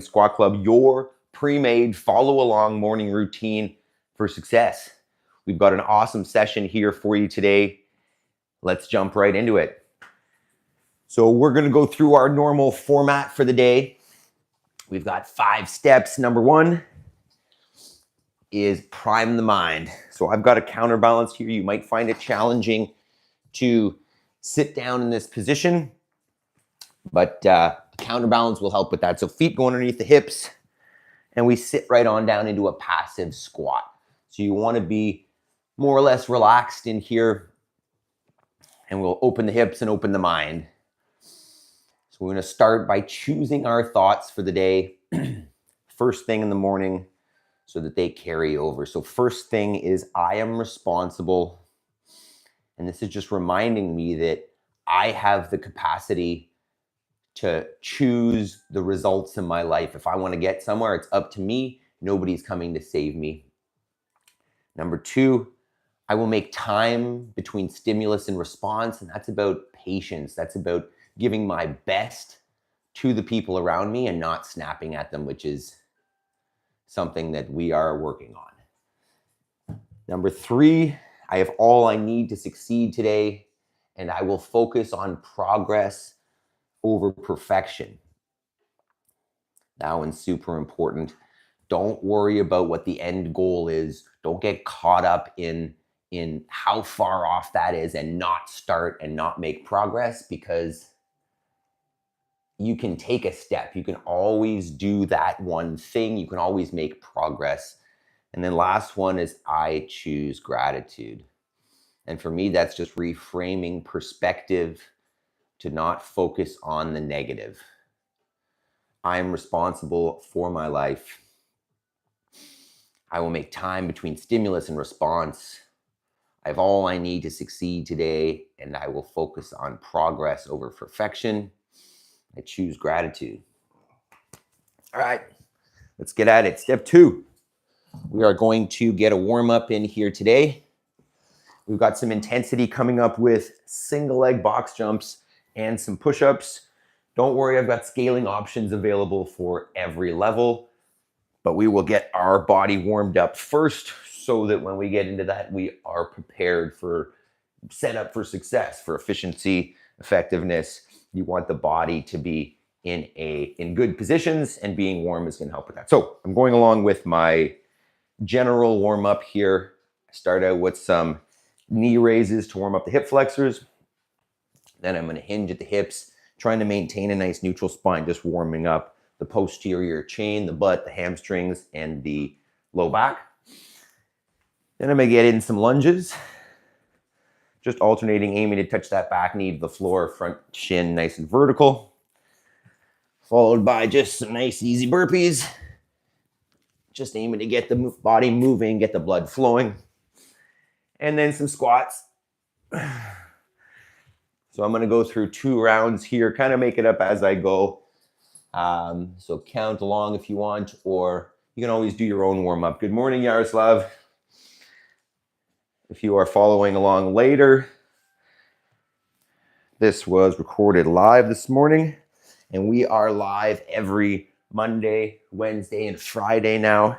Squat Club, your pre-made follow-along morning routine for success. We've got an awesome session here for you today. Let's jump right into it. So we're going to go through our normal format for the day. We've got 5 steps. Number 1 is prime the mind. So I've got a counterbalance here. You might find it challenging to sit down in this position, but counterbalance will help with that. So feet go underneath the hips, and we sit right on down into a passive squat. So you want to be more or less relaxed in here, and we'll open the hips and open the mind. So we're going to start by choosing our thoughts for the day first thing in the morning so that they carry over. So first thing is, I am responsible. And this is just reminding me that I have the capacity to choose the results in my life. If I want to get somewhere, it's up to me. Nobody's coming to save me. Number 2, I will make time between stimulus and response. And that's about patience. That's about giving my best to the people around me and not snapping at them, which is something that we are working on. Number 3, I have all I need to succeed today, and I will focus on progress over perfection. That one's super important. Don't worry about what the end goal is. Don't get caught up in how far off that is and not start and not make progress, because you can take a step. You can always do that one thing. You can always make progress. And then last one is, I choose gratitude. And for me, that's just reframing perspective to not focus on the negative. I'm responsible for my life. I will make time between stimulus and response. I have all I need to succeed today, and I will focus on progress over perfection. I choose gratitude. All right, let's get at it. Step 2, we are going to get a warm up in here today. We've got some intensity coming up with single leg box jumps and some push-ups. Don't worry, I've got scaling options available for every level, but we will get our body warmed up first so that when we get into that, we are prepared for, set up for success, for efficiency, effectiveness. You want the body to be in good positions, and being warm is going to help with that. So I'm going along with my general warm up here. I start out with some knee raises to warm up the hip flexors. Then I'm going to hinge at the hips, trying to maintain a nice neutral spine, just warming up the posterior chain, the butt, the hamstrings, and the low back. Then I'm going to get in some lunges, just alternating, aiming to touch that back knee to the floor, front shin nice and vertical, followed by just some nice easy burpees, just aiming to get the body moving, get the blood flowing, and then some squats. So I'm going to go through 2 rounds here, kind of make it up as I go. So count along if you want, or you can always do your own warm up. Good morning, Yaroslav. If you are following along later, this was recorded live this morning, and we are live every Monday, Wednesday, and Friday now.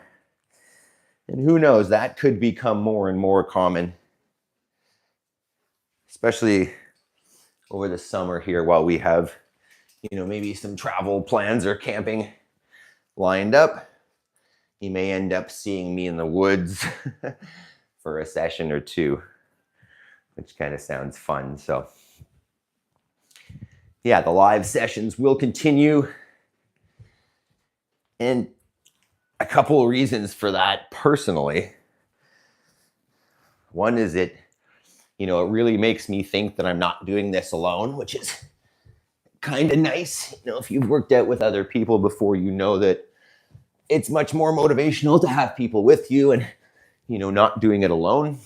And who knows, that could become more and more common, especially over the summer here, while we have, maybe some travel plans or camping lined up. You may end up seeing me in the woods for a session or 2, which kind of sounds fun. So yeah, the live sessions will continue. And a couple of reasons for that personally. One is it really makes me think that I'm not doing this alone, which is kind of nice. If you've worked out with other people before, you know that it's much more motivational to have people with you and, not doing it alone.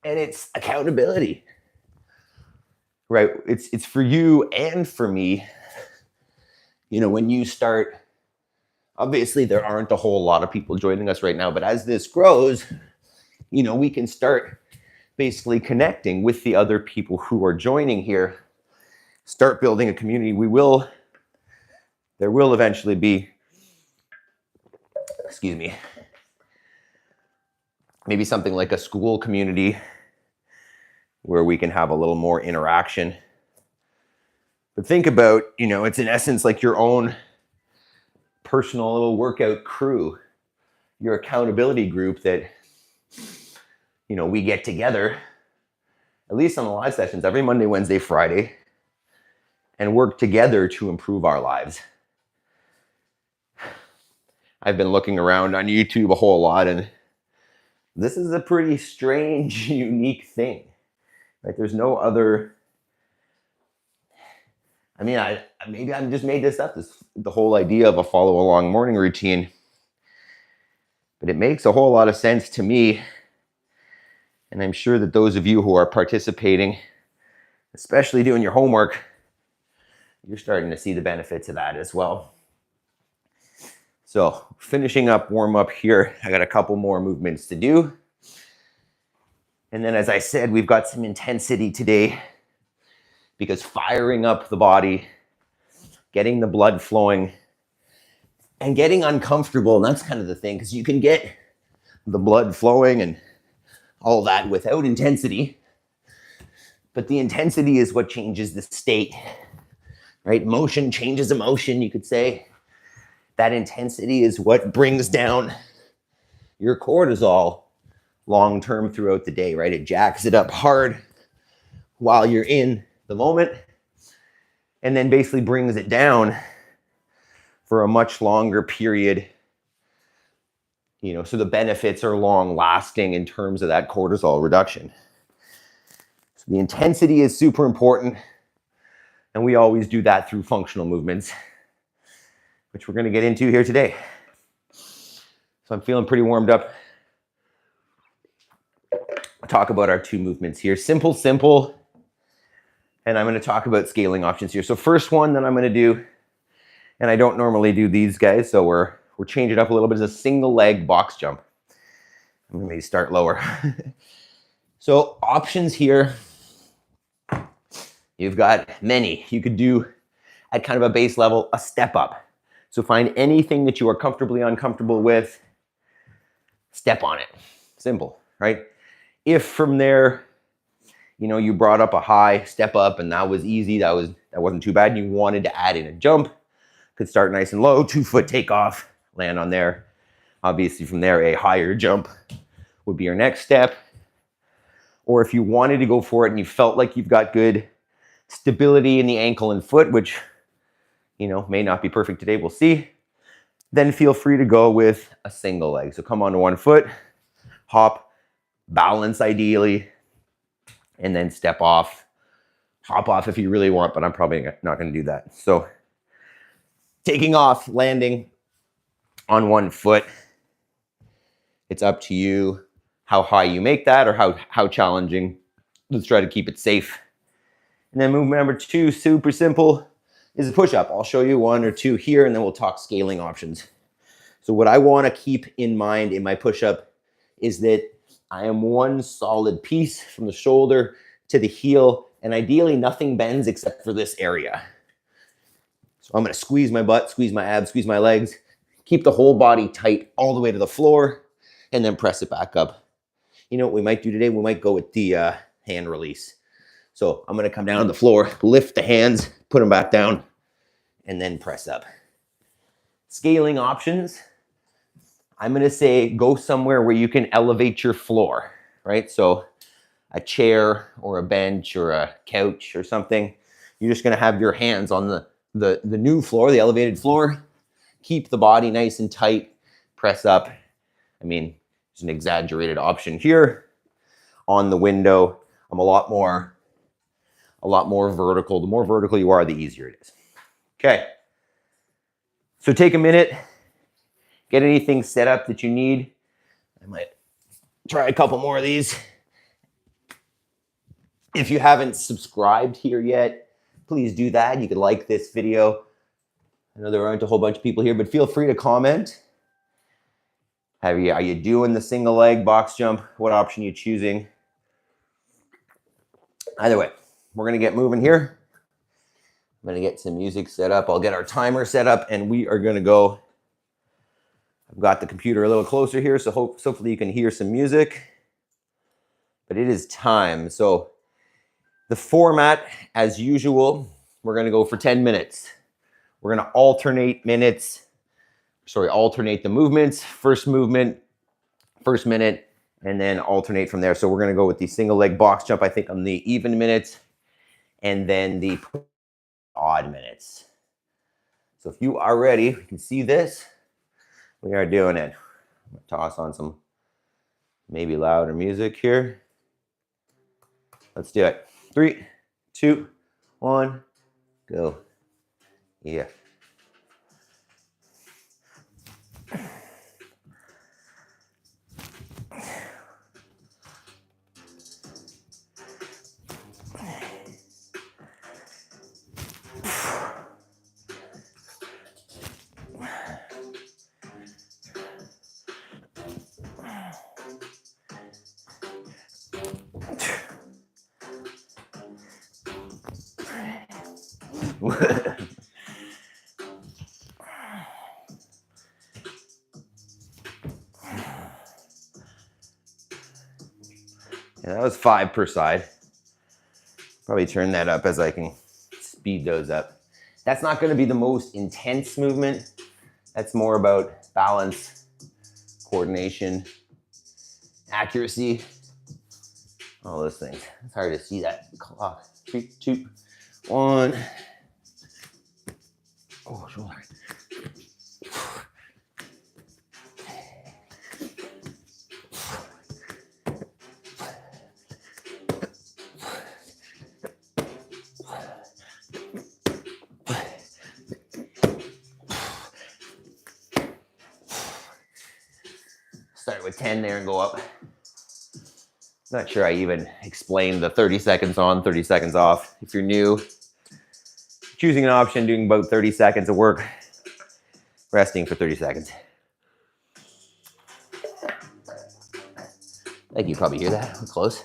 And it's accountability, right? It's for you and for me. When you start, obviously there aren't a whole lot of people joining us right now, but as this grows, we can start basically connecting with the other people who are joining here, start building a community. We will There will eventually be, excuse me, maybe something like a school community where we can have a little more interaction. But think about, it's in essence like your own personal little workout crew, your accountability group that, we get together, at least on the live sessions, every Monday, Wednesday, Friday, and work together to improve our lives. I've been looking around on YouTube a whole lot, and this is a pretty strange, unique thing, right? There's no other, maybe I just made this up, the whole idea of a follow along morning routine, but it makes a whole lot of sense to me. And I'm sure that those of you who are participating, especially doing your homework, you're starting to see the benefits of that as well. So finishing up warm up here, I got a couple more movements to do. And then as I said, we've got some intensity today because firing up the body, getting the blood flowing, and getting uncomfortable, and that's kind of the thing, because you can get the blood flowing and all that without intensity, but the intensity is what changes the state, right? Motion changes emotion, you could say. That intensity is what brings down your cortisol long-term throughout the day, right? It jacks it up hard while you're in the moment and then basically brings it down for a much longer period. So the benefits are long lasting in terms of that cortisol reduction. So the intensity is super important. And we always do that through functional movements, which we're going to get into here today. So I'm feeling pretty warmed up. I'll talk about our two movements here. Simple. And I'm going to talk about scaling options here. So first one that I'm going to do, and I don't normally do these guys, so we're changing it up a little bit, is a single leg box jump. I'm going to maybe start lower. So options here, you've got many. You could do at kind of a base level, a step up. So find anything that you are comfortably uncomfortable with, step on it. Simple, right? If from there, you brought up a high step up and that was easy, that wasn't too bad, and you wanted to add in a jump, could start nice and low, 2-foot takeoff, land on there. Obviously from there, a higher jump would be your next step. Or if you wanted to go for it and you felt like you've got good stability in the ankle and foot, which, may not be perfect today, we'll see, then feel free to go with a single leg. So come onto one foot, hop, balance ideally, and then step off. Hop off if you really want, but I'm probably not going to do that. So taking off, landing on one foot, it's up to you how high you make that or how challenging. Let's try to keep it safe. And then movement number 2, super simple, is a push-up. I'll show you 1 or 2 here, and then we'll talk scaling options. So what I want to keep in mind in my push-up is that I am one solid piece from the shoulder to the heel, and ideally nothing bends except for this area. So I'm going to squeeze my butt, squeeze my abs, squeeze my legs, keep the whole body tight all the way to the floor, and then press it back up. What we might do today? We might go with the hand release. So I'm going to come down on the floor, lift the hands, put them back down, and then press up. Scaling options, I'm going to say go somewhere where you can elevate your floor, right? So a chair or a bench or a couch or something. You're just going to have your hands on the new floor, the elevated floor. Keep the body nice and tight. Press up. It's an exaggerated option here. On the window, I'm a lot more vertical. The more vertical you are, the easier it is. Okay. So take a minute. Get anything set up that you need. I might try a couple more of these. If you haven't subscribed here yet, please do that. You could like this video. I know there aren't a whole bunch of people here, but feel free to comment. Are you doing the single leg box jump? What option are you choosing? Either way, we're going to get moving here. I'm gonna get some music set up. I'll get our timer set up and we are gonna go. I've got the computer a little closer here, so hopefully you can hear some music. But it is time. So the format, as usual, we're gonna go for 10 minutes. We're gonna alternate the movements. First movement, first minute, and then alternate from there. So we're gonna go with the single leg box jump, I think, on the even minutes, and then the odd minutes. So if you are ready, you can see this. We are doing it. I'm gonna toss on some maybe louder music here. Let's do it. 3, 2, 1, go. Yeah. Yeah, that was 5 per side. Probably turn that up as I can speed those up. That's not going to be the most intense movement. That's more about balance, coordination, accuracy, all those things. It's hard to see that clock. 3, 2, 1. Oh, shoulder. Start with 10 there and go up. Not sure I even explained the 30 seconds on, 30 seconds off. If you're new, choosing an option, doing about 30 seconds of work, resting for 30 seconds. I think you probably hear that. We're close.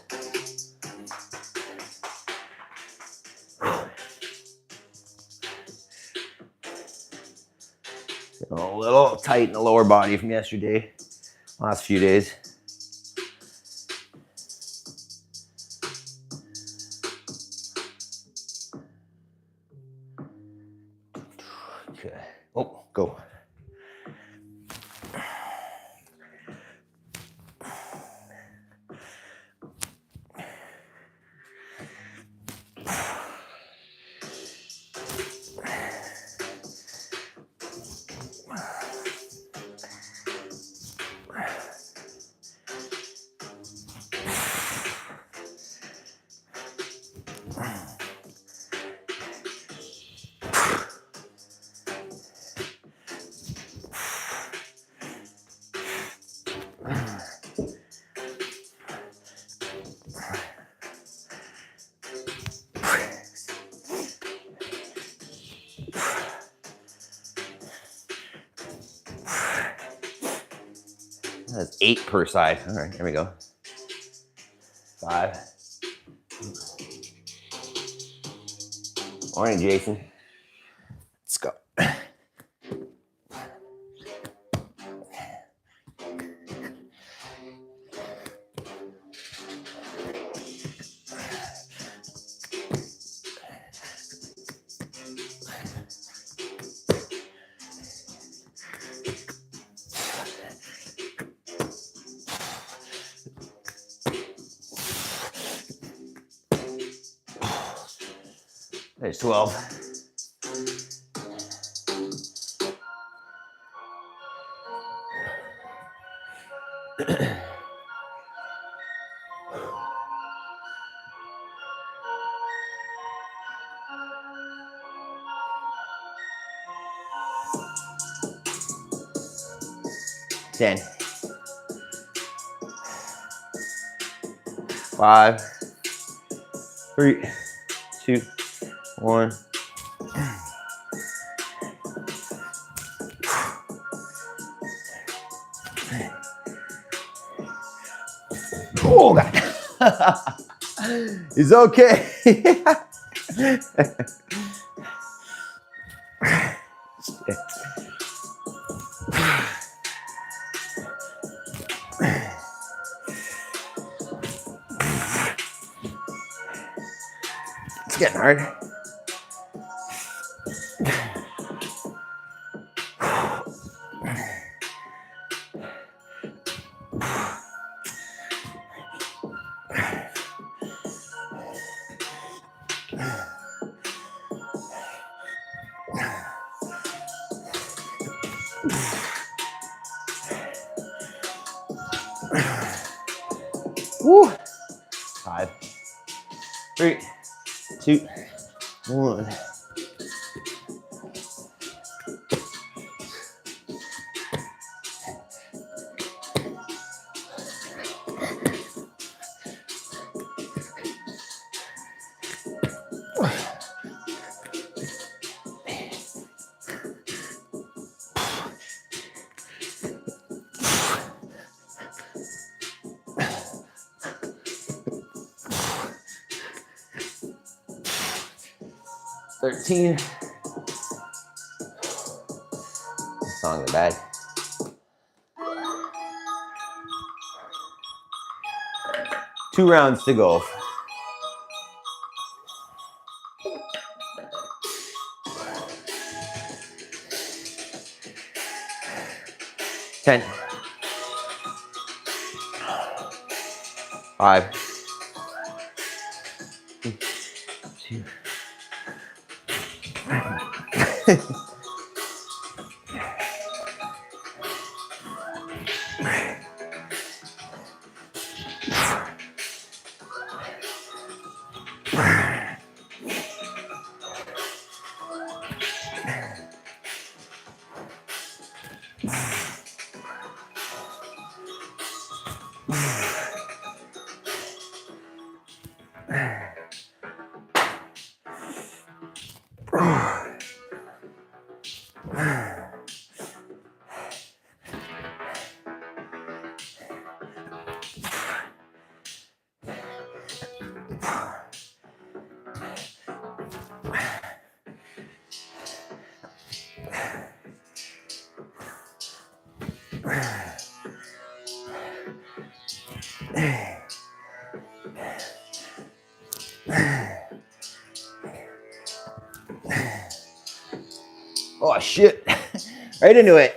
A little tight in the lower body from yesterday, last few days. Okay. Oh, go. That's 8 per side. All right, here we go. 5. Morning, Jason. Let's go. There's 12. Ten. 5, 3, 2, 1. Oh, God. It's okay. It's getting hard. Woo. 5, 3, 2, 1. $13. Song in the bag. 2 rounds to go. $10, 5, 2. Oh shit. Right into it.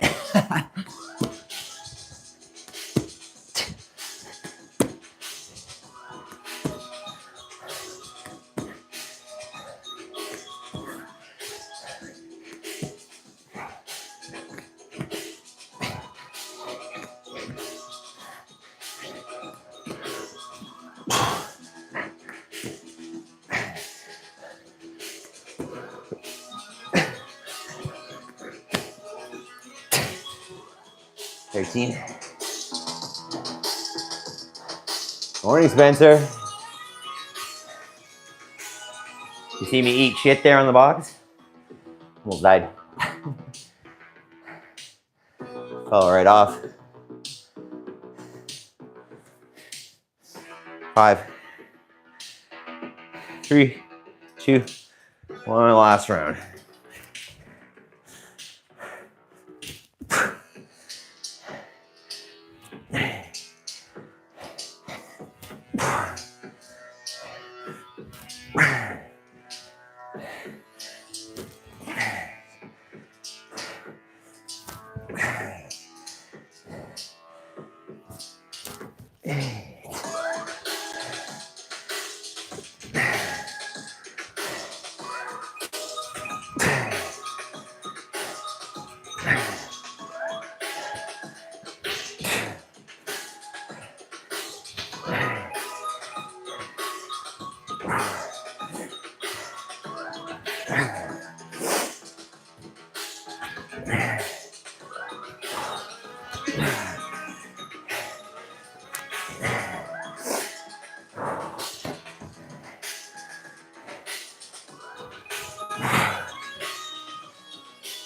$13. Morning, Spencer. You see me eat shit there on the box? Almost died. Fell right off. 5, 3, 2, 1. Last round.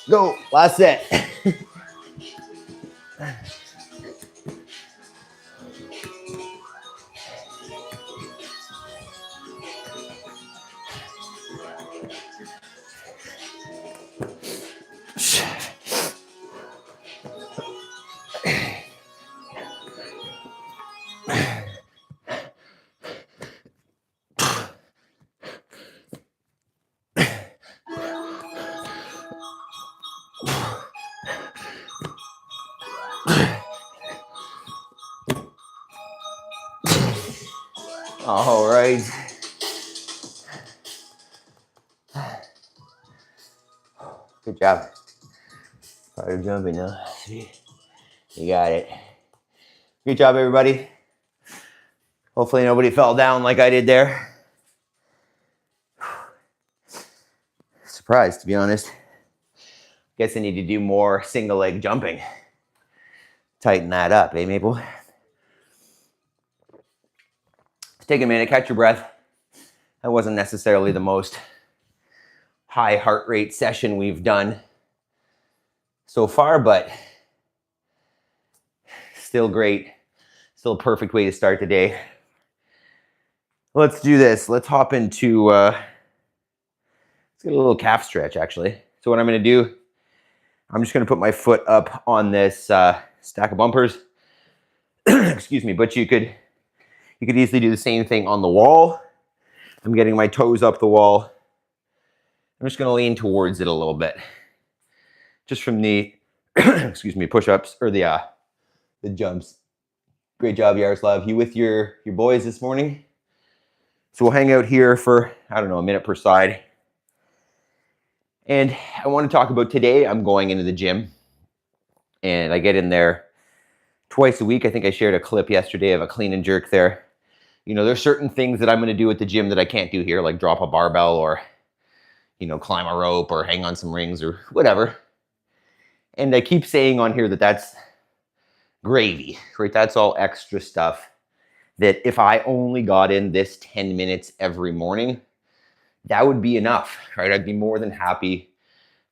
Go. Last set. All right. Good job. Started jumping now. You got it. Good job, everybody. Hopefully nobody fell down like I did there. Surprised, to be honest. Guess I need to do more single leg jumping. Tighten that up, eh, Maple? Take a minute, catch your breath. That wasn't necessarily the most high heart rate session we've done so far, but still great. Still a perfect way to start the day. Let's do this. Let's hop into, let's get a little calf stretch, actually. So what I'm going to do, I'm just going to put my foot up on this stack of bumpers. Excuse me, but you could easily do the same thing on the wall. I'm getting my toes up the wall. I'm just going to lean towards it a little bit. Just from the, excuse me, push-ups or the jumps. Great job, Yaroslav. You with your boys this morning? So we'll hang out here for, I don't know, a minute per side. And I want to talk about today, I'm going into the gym. And I get in there twice a week. I think I shared a clip yesterday of a clean and jerk there. You know, there's certain things that I'm going to do at the gym that I can't do here, like drop a barbell or, you know, climb a rope or hang on some rings or whatever. And I keep saying on here that that's gravy, right? That's all extra stuff that if I only got in this 10 minutes every morning, that would be enough, right? I'd be more than happy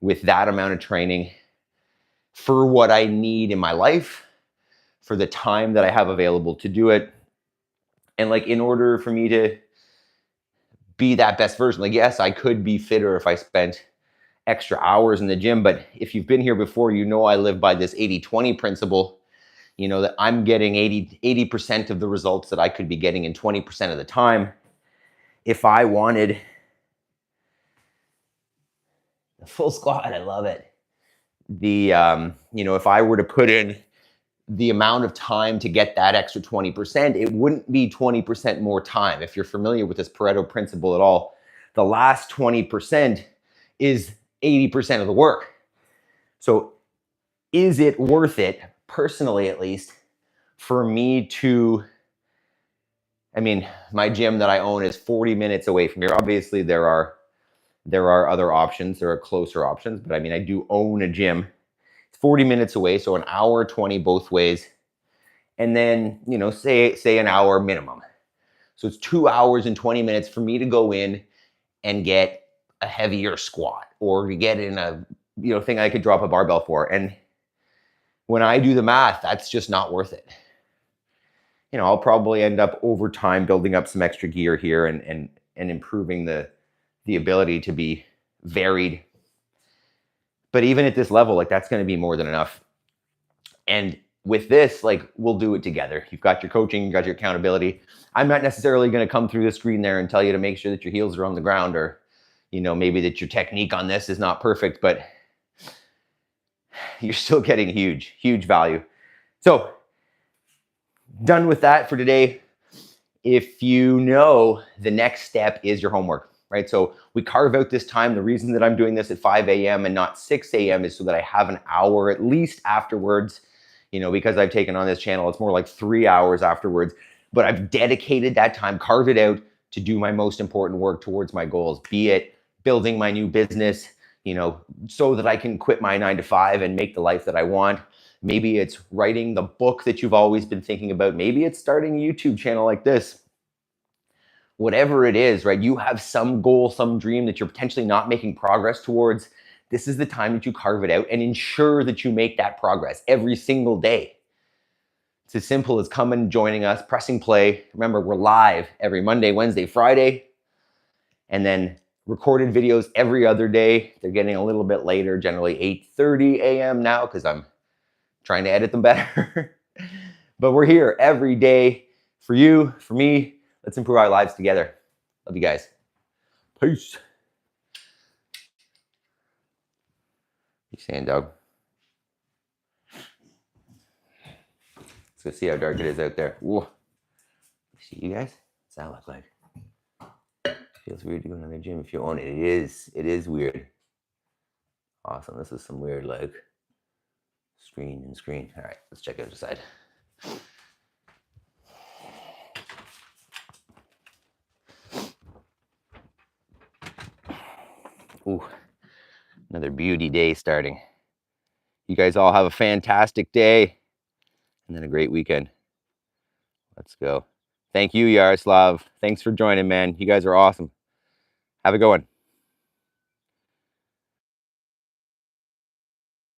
with that amount of training for what I need in my life, for the time that I have available to do it. And like, in order for me to be that best version, like, yes, I could be fitter if I spent extra hours in the gym, but if you've been here before, you know I live by this 80-20 principle, you know, that I'm getting 80% of the results that I could be getting in 20% of the time. If I wanted the full squat, I love it. You know, if I were to put in the amount of time to get that extra 20%, it wouldn't be 20% more time. If you're familiar with this Pareto principle at all, the last 20% is 80% of the work. So is it worth it, personally at least, for me to, I mean, my gym that I own is 40 minutes away from here. Obviously, there are other options, there are closer options, but I mean, I do own a gym. 40 minutes away, so an hour 20 both ways, and then, you know, say an hour minimum. So it's 2 hours and 20 minutes for me to go in and get a heavier squat, or to get in a, you know, thing I could drop a barbell for. And when I do the math, that's just not worth it. You know, I'll probably end up over time building up some extra gear here and improving the ability to be varied. But even at this level, like, that's going to be more than enough. And with this, like, we'll do it together. You've got your coaching, you've got your accountability. I'm not necessarily going to come through the screen there and tell you to make sure that your heels are on the ground, or, you know, maybe that your technique on this is not perfect, but you're still getting huge value. So, done with that for today. If you know, the next step is your homework, right? So we carve out this time. The reason that I'm doing this at 5 a.m. and not 6 a.m. is so that I have an hour at least afterwards. You know, because I've taken on this channel, it's more like 3 hours afterwards. But I've dedicated that time, carve it out to do my most important work towards my goals, be it building my new business, you know, so that I can quit my 9-to-5 and make the life that I want. Maybe it's writing the book that you've always been thinking about. Maybe it's starting a YouTube channel like this. Whatever it is, right? You have some goal, some dream that you're potentially not making progress towards. This is the time that you carve it out and ensure that you make that progress every single day. It's as simple as coming, joining us, pressing play. Remember, we're live every Monday, Wednesday, Friday, and then recorded videos every other day. They're getting a little bit later, generally 8:30 a.m. now, because I'm trying to edit them better. But we're here every day for you, for me. Let's improve our lives together. Love you guys. Peace. You saying, dog? Let's go see how dark it is out there. Whoa. See you guys? that look like? Feels weird to go to another gym if you own it. It is weird. Awesome. This is some weird like screen and screen. All right, let's check out the side. Ooh, another beauty day starting. You guys all have a fantastic day and then a great weekend. Let's go. Thank you, Yaroslav. Thanks for joining, man. You guys are awesome. Have a good one.